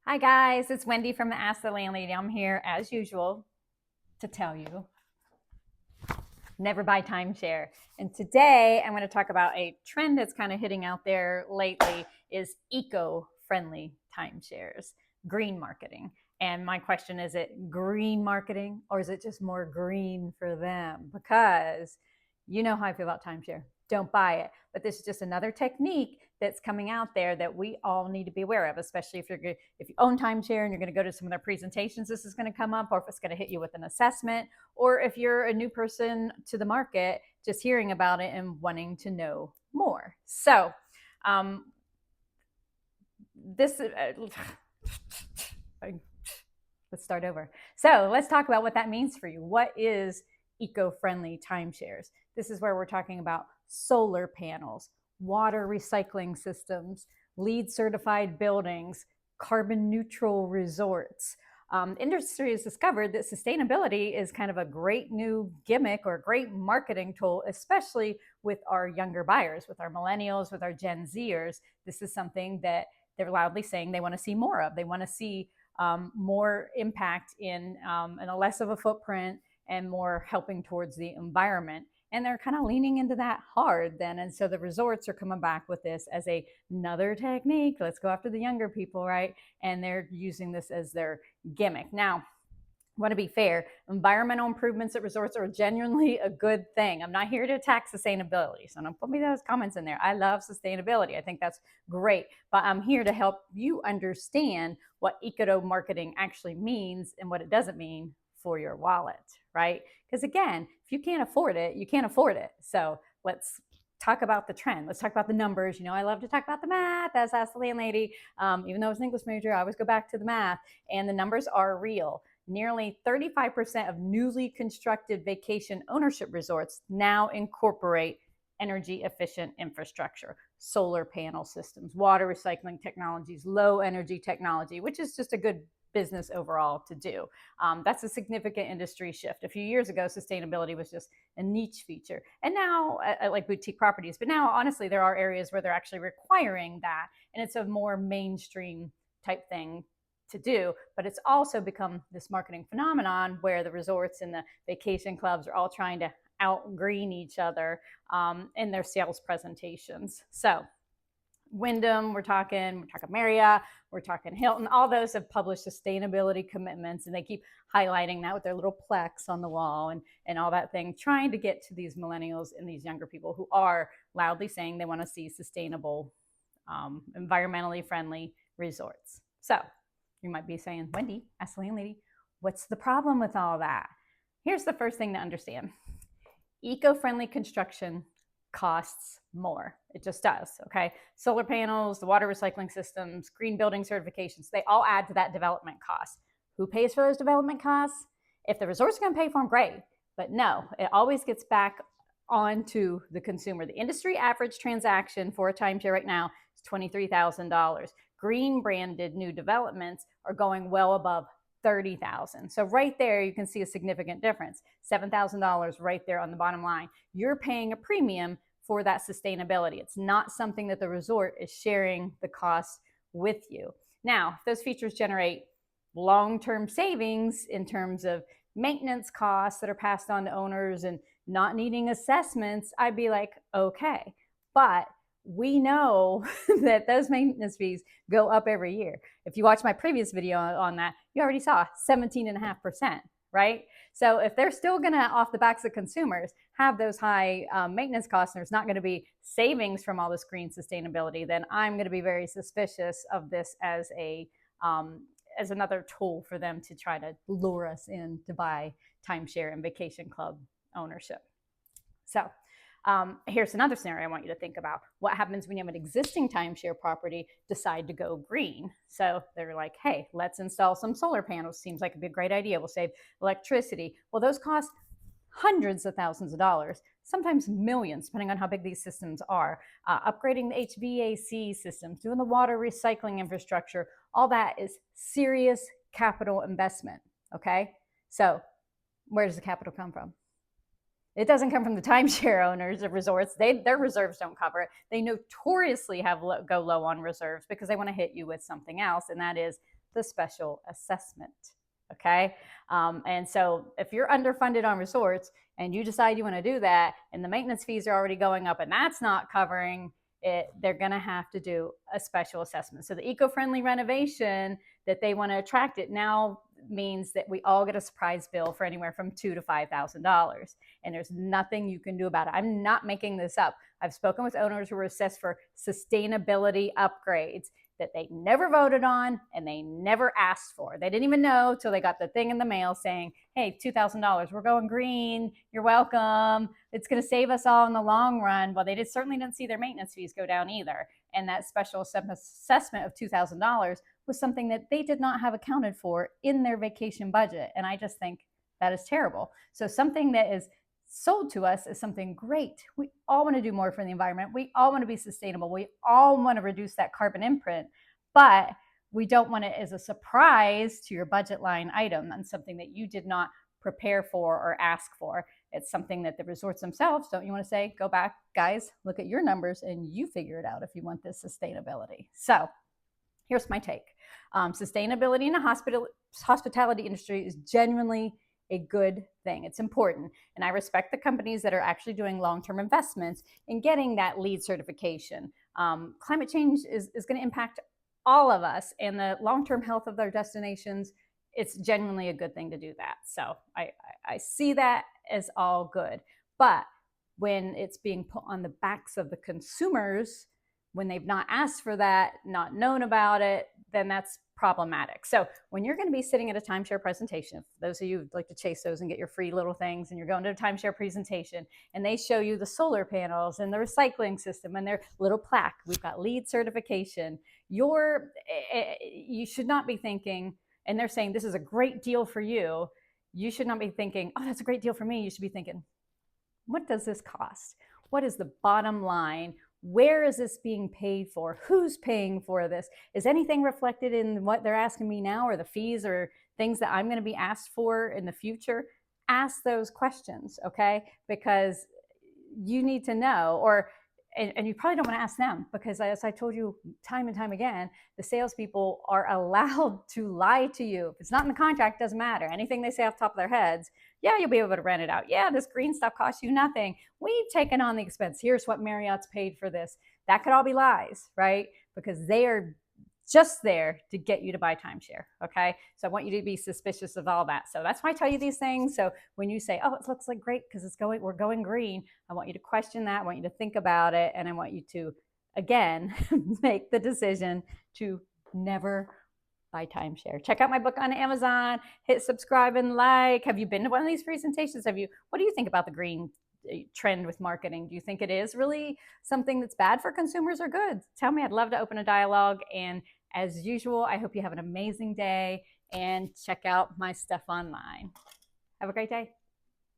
Hi guys, it's Wendy from the Ask the Landlady. I'm here as usual to tell you never buy timeshare. And today I'm going to talk about a trend that's kind of hitting out there lately is eco-friendly timeshares, green marketing. And my question is it green marketing or is it just more green for them? Because you know how I feel about timeshare. Don't buy it. But this is just another technique that's coming out there that we all need to be aware of, especially if you own timeshare and you're going to go to some of their presentations. This is going to come up, or if it's going to hit you with an assessment, or if you're a new person to the market, just hearing about it and wanting to know more. So, this. Let's start over. So let's talk about what that means for you. What is eco-friendly timeshares? This is where we're talking about solar panels, water recycling systems, LEED certified buildings, carbon neutral resorts. Industry has discovered that sustainability is kind of a great new gimmick or a great marketing tool, especially with our younger buyers, with our millennials, with our Gen Zers. This is something that they're loudly saying they want to see more of. They want to see more impact in and a less of a footprint and more helping towards the environment. And they're kind of leaning into that hard then. And so the resorts are coming back with this as another technique. Let's go after the younger people, right? And they're using this as their gimmick. Now, I want to be fair, environmental improvements at resorts are genuinely a good thing. I'm not here to attack sustainability, so don't put me those comments in there. I love sustainability. I think that's great, but I'm here to help you understand what eco marketing actually means and what it doesn't mean for your wallet, right? Because again, if you can't afford it, you can't afford it. So let's talk about the trend. Let's talk about the numbers. You know, I love to talk about the math as Ask the Landlady. Even though I was an English major, I always go back to the math, and the numbers are real. Nearly 35% of newly constructed vacation ownership resorts now incorporate energy efficient infrastructure, solar panel systems, water recycling technologies, low energy technology, which is just a good business overall to do. That's a significant industry shift. A few years ago, sustainability was just a niche feature. And now, like boutique properties, but now honestly, there are areas where they're actually requiring that. And it's a more mainstream type thing to do, but it's also become this marketing phenomenon where the resorts and the vacation clubs are all trying to out-green each other in their sales presentations. So Wyndham, we're talking Marriott, we're talking Hilton, all those have published sustainability commitments, and they keep highlighting that with their little plex on the wall and all that thing, trying to get to these millennials and these younger people who are loudly saying they want to see sustainable, environmentally friendly resorts. So you might be saying, Wendy, ask the landlady, what's the problem with all that? Here's the first thing to understand. Eco-friendly construction costs more. It just does, okay? Solar panels, the water recycling systems, green building certifications, they all add to that development cost. Who pays for those development costs? If the resort's gonna pay for them, great. But no, it always gets back onto the consumer. The industry average transaction for a timeshare right now is $23,000. Green branded new developments are going well above $30,000. So right there, you can see a significant difference. $7,000 right there on the bottom line. You're paying a premium for that sustainability. It's not something that the resort is sharing the cost with you. Now, if those features generate long-term savings in terms of maintenance costs that are passed on to owners and not needing assessments, I'd be like, okay. But we know that those maintenance fees go up every year. If you watch my previous video on that, you already saw 17.5%, right? So if they're still gonna, off the backs of consumers, have those high maintenance costs, and there's not gonna be savings from all this green sustainability, then I'm gonna be very suspicious of this as another tool for them to try to lure us in to buy timeshare and vacation club ownership. So here's another scenario I want you to think about. What happens when you have an existing timeshare property decide to go green? So they're like, hey, let's install some solar panels. Seems like it'd be a great idea. We'll save electricity. Well, those cost hundreds of thousands of dollars, sometimes millions, depending on how big these systems are. Upgrading the HVAC systems, doing the water recycling infrastructure, all that is serious capital investment, okay? So where does the capital come from? It doesn't come from the timeshare owners of resorts. Their reserves don't cover it. They notoriously go low on reserves because they want to hit you with something else, and that is the special assessment. Okay. And so if you're underfunded on resorts and you decide you want to do that and the maintenance fees are already going up and that's not covering it, they're going to have to do a special assessment. So the eco-friendly renovation that they want to attract it now means that we all get a surprise bill for anywhere from $2,000 to $5,000. And there's nothing you can do about it. I'm not making this up. I've spoken with owners who were assessed for sustainability upgrades that they never voted on and they never asked for. They didn't even know till they got the thing in the mail saying, hey, $2,000, we're going green, you're welcome, it's going to save us all in the long run. Well, they certainly didn't see their maintenance fees go down either. And that special assessment of $2,000 was something that they did not have accounted for in their vacation budget. And I just think that is terrible. So something that is sold to us as something great. We all want to do more for the environment. We all want to be sustainable. We all want to reduce that carbon imprint, but we don't want it as a surprise to your budget line item and something that you did not prepare for or ask for. It's something that the resorts themselves, don't you want to say, go back, guys, look at your numbers and you figure it out if you want this sustainability. So here's my take. Sustainability in the hospitality industry is genuinely a good thing. It's important. And I respect the companies that are actually doing long-term investments in getting that LEED certification. Climate change is going to impact all of us, and the long-term health of their destinations, it's genuinely a good thing to do that. So I see that as all good. But when it's being put on the backs of the consumers, when they've not asked for that, not known about it, then that's problematic. So when you're going to be sitting at a timeshare presentation, those of you who'd like to chase those and get your free little things, and you're going to a timeshare presentation and they show you the solar panels and the recycling system and their little plaque, we've got LEED certification, you should not be thinking, and they're saying this is a great deal for you, you should not be thinking, oh, that's a great deal for me. You should be thinking, what does this cost? What is the bottom line? Where is this being paid for? Who's paying for this? Is anything reflected in what they're asking me now, or the fees or things that I'm going to be asked for in the future? Ask those questions, okay? Because you need to know, and you probably don't want to ask them, because as I told you time and time again, the salespeople are allowed to lie to you. If it's not in the contract, it doesn't matter. Anything they say off the top of their heads, yeah, you'll be able to rent it out. Yeah, this green stuff costs you nothing. We've taken on the expense. Here's what Marriott's paid for this. That could all be lies, right? Because they are just there to get you to buy timeshare, okay? So I want you to be suspicious of all that. So that's why I tell you these things. So when you say, oh, it looks like great because we're going green, I want you to question that. I want you to think about it. And I want you to, again, make the decision to never buy timeshare. Check out my book on Amazon. Hit subscribe and like. Have you been to one of these presentations? What do you think about the green trend with marketing? Do you think it is really something that's bad for consumers or good? Tell me. I'd love to open a dialogue. And as usual, I hope you have an amazing day and check out my stuff online. Have a great day.